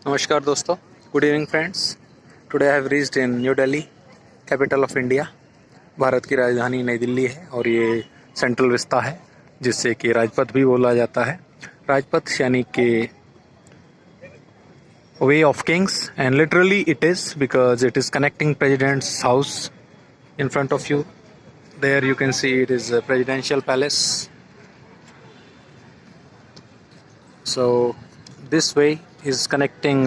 नमस्कार दोस्तों, good evening friends. Today I have reached in new Delhi, capital of India. Bharat की राजधानी नई दिल्ली है और ये सेंट्रल विस्ता है जिससे कि राजपथ भी बोला जाता है। राजपथ यानी कि way of kings, and literally it is because it is connecting president's house in front of you. There you can see it is a presidential palace. So this way is connecting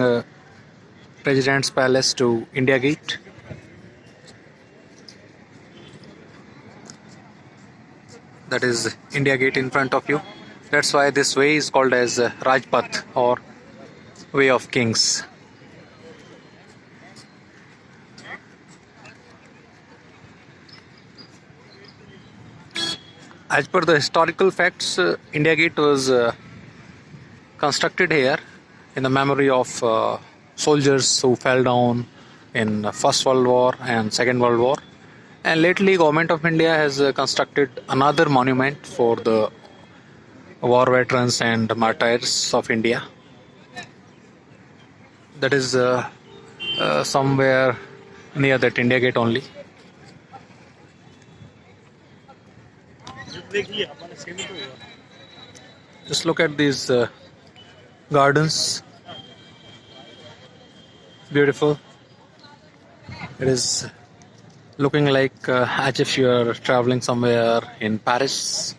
President's Palace to India Gate. That is India Gate in front of you. That's why this way is called as Rajpath or Way of Kings. As per the historical facts, India Gate was constructed here in the memory of soldiers who fell down in First World War and Second World War. And lately, Government of India has constructed another monument for the war veterans and martyrs of India. That is somewhere near that India Gate only. Just look at these gardens. Beautiful. It is looking like as if you are traveling somewhere in Paris.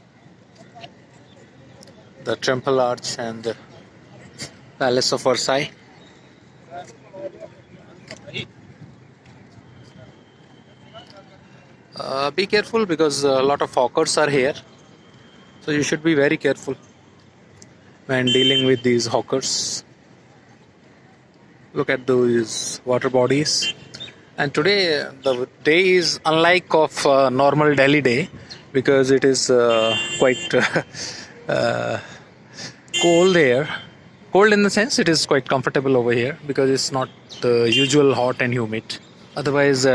The Temple Arch and the Palace of Versailles. Be careful because a lot of hawkers are here. So you should be very careful when dealing with these hawkers. Look at those water bodies. And today the day is unlike of normal Delhi day because it is quite cold here. Cold in the sense it is quite comfortable over here because it's not the usual hot and humid. Otherwise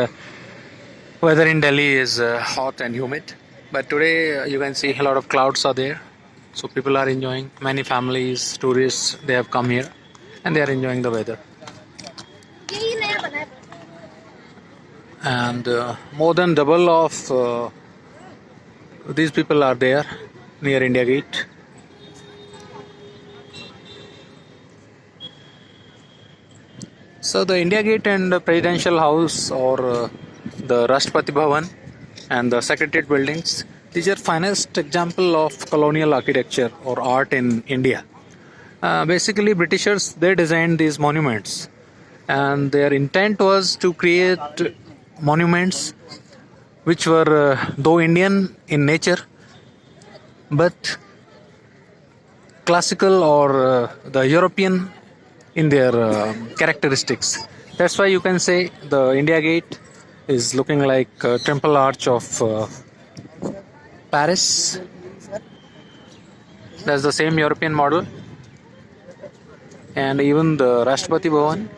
weather in Delhi is hot and humid. But today you can see a lot of clouds are there. So people are enjoying. Many families, tourists, they have come here and they are enjoying the weather. And more than double of these people are there near India Gate. So the India Gate and the Presidential House or the Rashtrapati Bhavan and the Secretariat buildings, these are finest example of colonial architecture or art in India. Basically Britishers, they designed these monuments and their intent was to create monuments which were though Indian in nature but classical or the European in their characteristics. That's why you can say the India Gate is looking like Temple Arch of Paris. That's the same European model. And even the Rashtrapati Bhavan,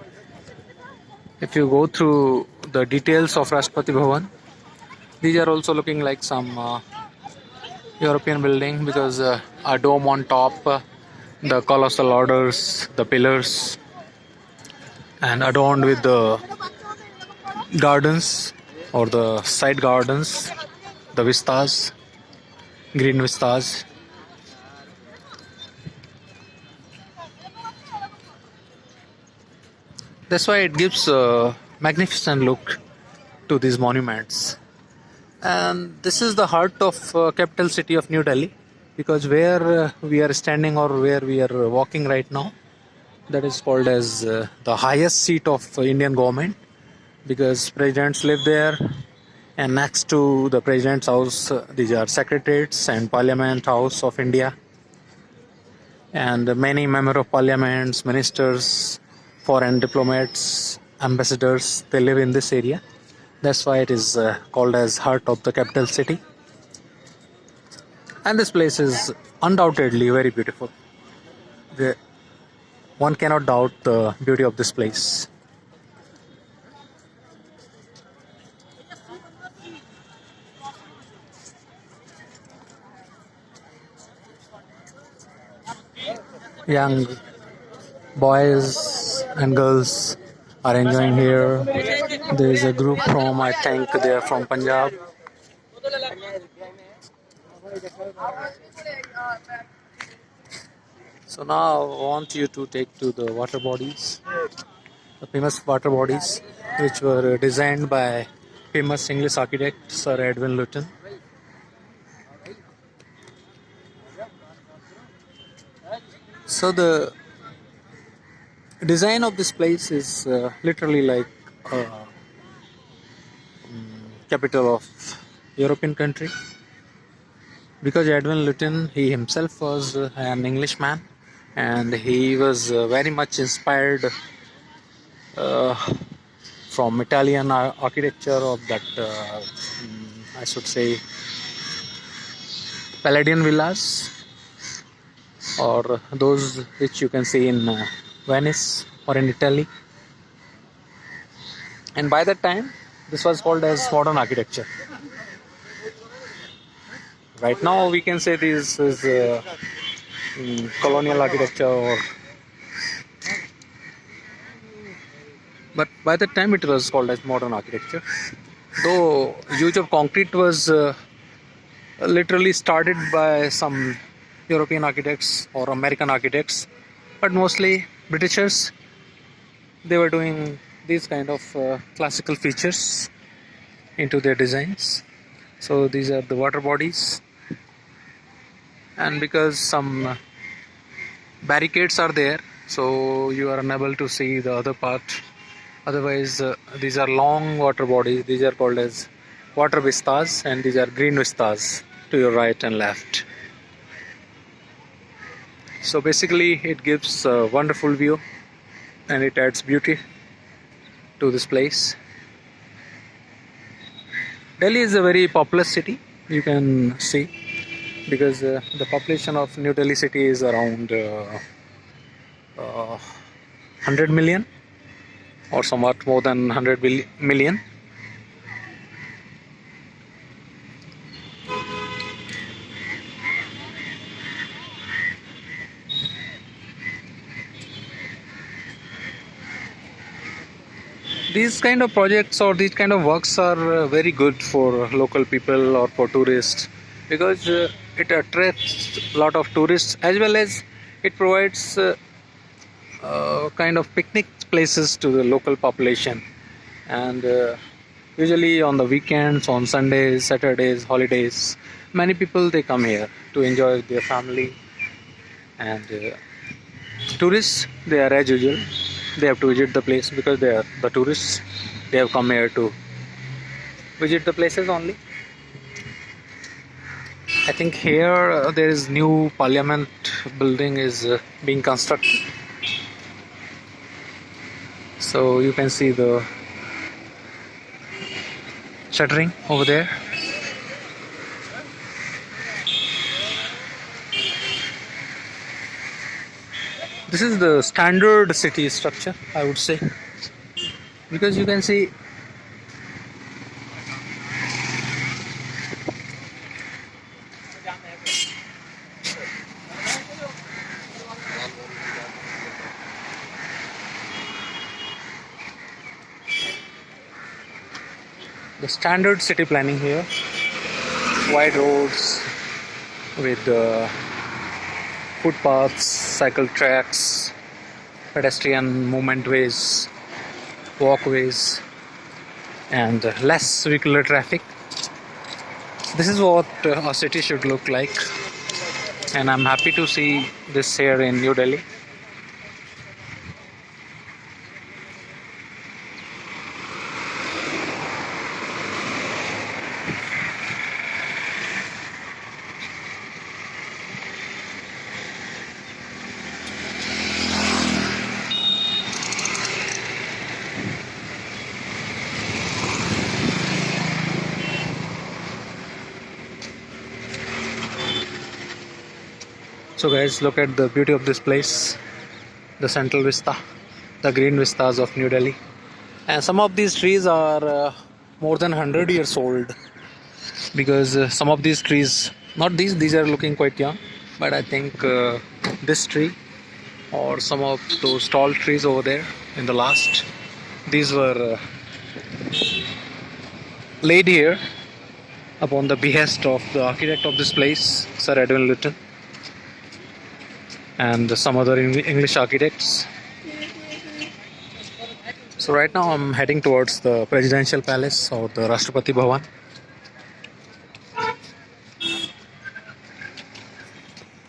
if you go through the details of Rashtrapati Bhavan, these are also looking like some European building because a dome on top, the colossal orders, the pillars, and adorned with the gardens or the side gardens, the vistas, green vistas. That's why it gives a magnificent look to these monuments. And this is the heart of capital city of New Delhi because where we are standing or where we are walking right now, that is called as the highest seat of Indian government because presidents live there, and next to the president's house these are secretariats and parliament house of India, and many member of parliaments, ministers, foreign diplomats, ambassadors, they live in this area. That's why it is called as heart of the capital city. And this place is undoubtedly very beautiful. One cannot doubt the beauty of this place. Young boys and girls are enjoying here. There is a group from, I think they are from Punjab. So now I want you to take to the water bodies, the famous water bodies, which were designed by famous English architect Sir Edwin Luton. So the design of this place is literally like a capital of European country, because Edwin Luton, he himself was an Englishman, and he was very much inspired uh, from Italian architecture of that I should say Palladian villas, or those which you can see in Venice or in Italy. And by that time this was called as modern architecture. Right now we can say this is colonial architecture, but by that time it was called as modern architecture. Though use of concrete was literally started by some European architects or American architects, but mostly Britishers, they were doing these kind of classical features into their designs. So these are the water bodies, and because some barricades are there, so you are unable to see the other part. Otherwise these are long water bodies. These are called as water vistas, and these are green vistas to your right and left. So basically it gives a wonderful view and it adds beauty to this place. Delhi is a very populous city, you can see, because the population of New Delhi city is around 100 million, or somewhat more than 100 million. These kind of projects or these kind of works are very good for local people or for tourists, because it attracts a lot of tourists, as well as it provides kind of picnic places to the local population. And usually on the weekends, on Sundays, Saturdays, holidays, many people they come here to enjoy with their family. And tourists, they are as usual, they have to visit the place because they are the tourists. They have come here to visit the places only. I think here there is new parliament building is being constructed. So you can see the shuttering over there. This is the standard city structure, I would say, because you can see the standard city planning here. Wide roads with footpaths, cycle tracks, pedestrian movement ways, walkways, and less vehicular traffic. This is what a city should look like, and I'm happy to see this here in New Delhi. So guys, look at the beauty of this place, the central vista, the green vistas of New Delhi. And some of these trees are more than 100 years old, because some of these trees, not these are looking quite young, but I think this tree or some of those tall trees over there, in the last. These were laid here upon the behest of the architect of this place, Sir Edwin Luton, and some other English architects. So right now I'm heading towards the presidential palace or the Rashtrapati Bhavan.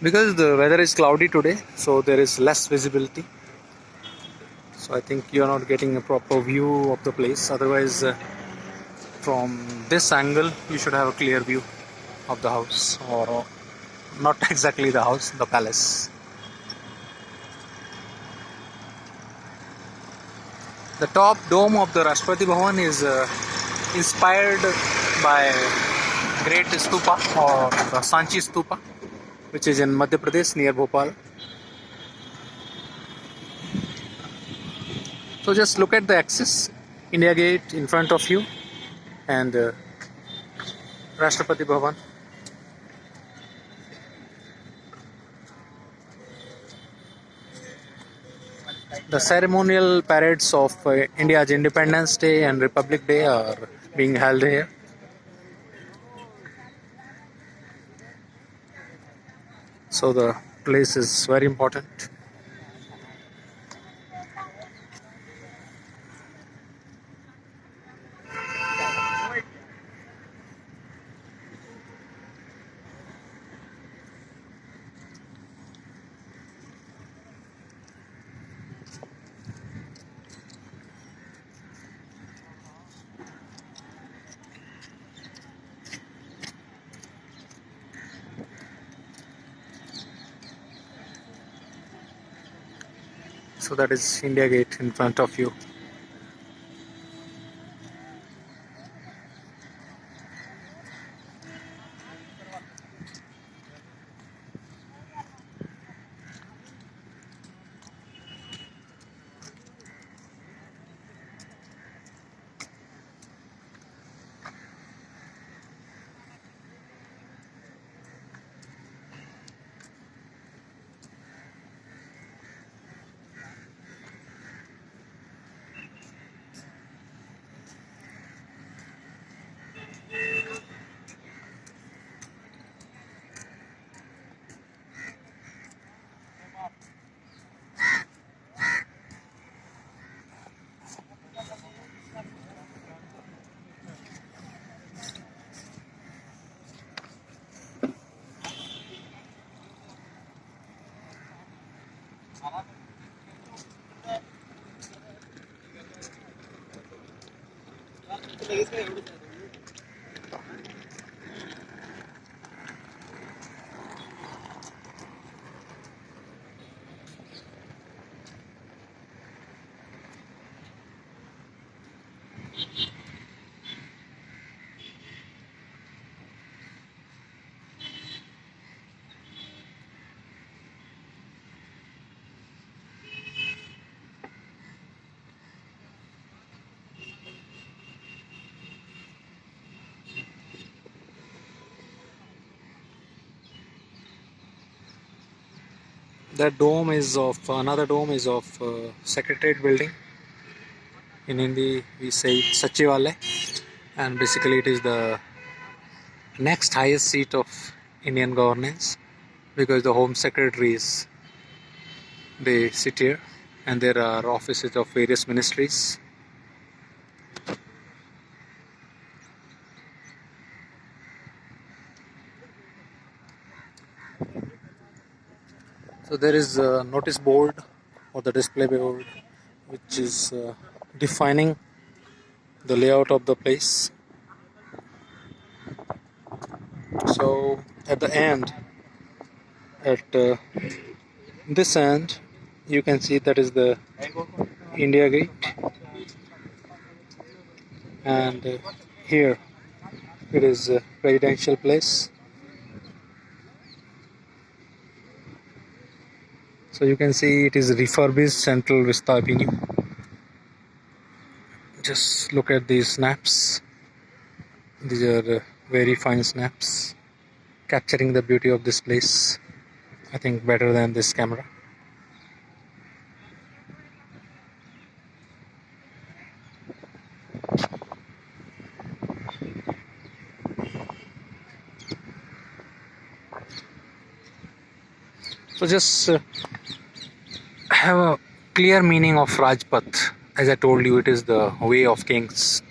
Because the weather is cloudy today, so there is less visibility. So I think you are not getting a proper view of the place. Otherwise, from this angle, you should have a clear view of the house, or not exactly the house, the palace. The top dome of the Rashtrapati Bhavan is inspired by Great Stupa or the Sanchi Stupa, which is in Madhya Pradesh near Bhopal. So just look at the axis, India Gate in front of you, and Rashtrapati Bhavan. The ceremonial parades of India's Independence Day and Republic Day are being held here. So the place is very important. So that is India Gate in front of you. That dome is of another dome is of Secretariat building. In Hindi, we say Sachivalay, and basically it is the next highest seat of Indian governance, because the Home Secretaries, they sit here, and there are offices of various ministries. So there is a notice board or the display board which is defining the layout of the place. So at the end, at this end, you can see that is the India Gate, and here it is a presidential place. So you can see it is refurbished Central Vista Avenue. Just look at these snaps. These are very fine snaps, capturing the beauty of this place, I think better than this camera. So just have a clear meaning of Rajpath. As I told you, it is the way of kings.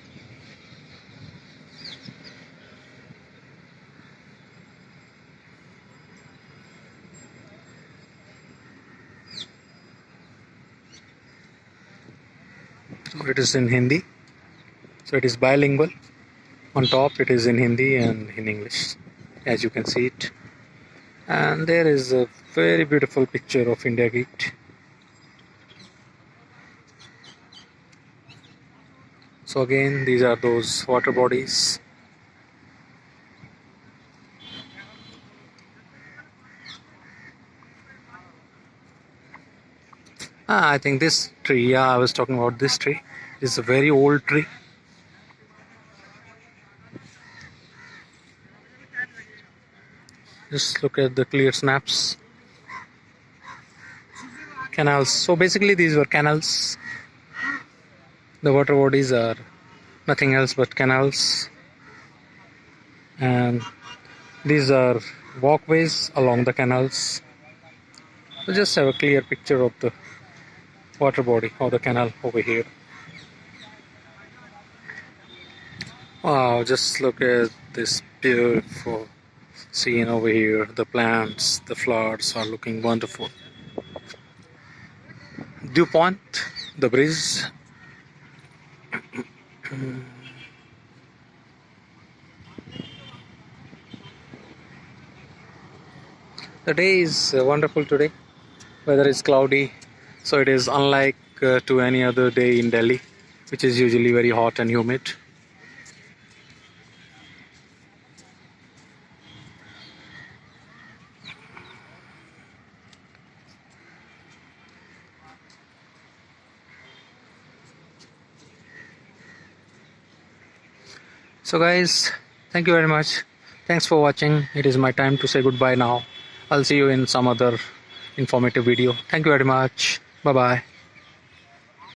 So it is in Hindi. So it is bilingual. On top it is in Hindi and in English, as you can see it. And there is a very beautiful picture of India Gate. So again, these are those water bodies. I think this tree, yeah, I was talking about this tree. It's a very old tree. Just look at the clear snaps. Canals. So basically these were canals. The water bodies are nothing else but canals. And these are walkways along the canals. So just have a clear picture of the water body or the canal over here. Wow, just look at this beautiful scene over here. The plants, the flowers are looking wonderful. DuPont, the bridge. The day is wonderful today. Weather is cloudy, so it is unlike to any other day in Delhi, which is usually very hot and humid. So guys, thank you very much. Thanks for watching. It is my time to say goodbye now. I'll see you in some other informative video. Thank you very much. Bye bye.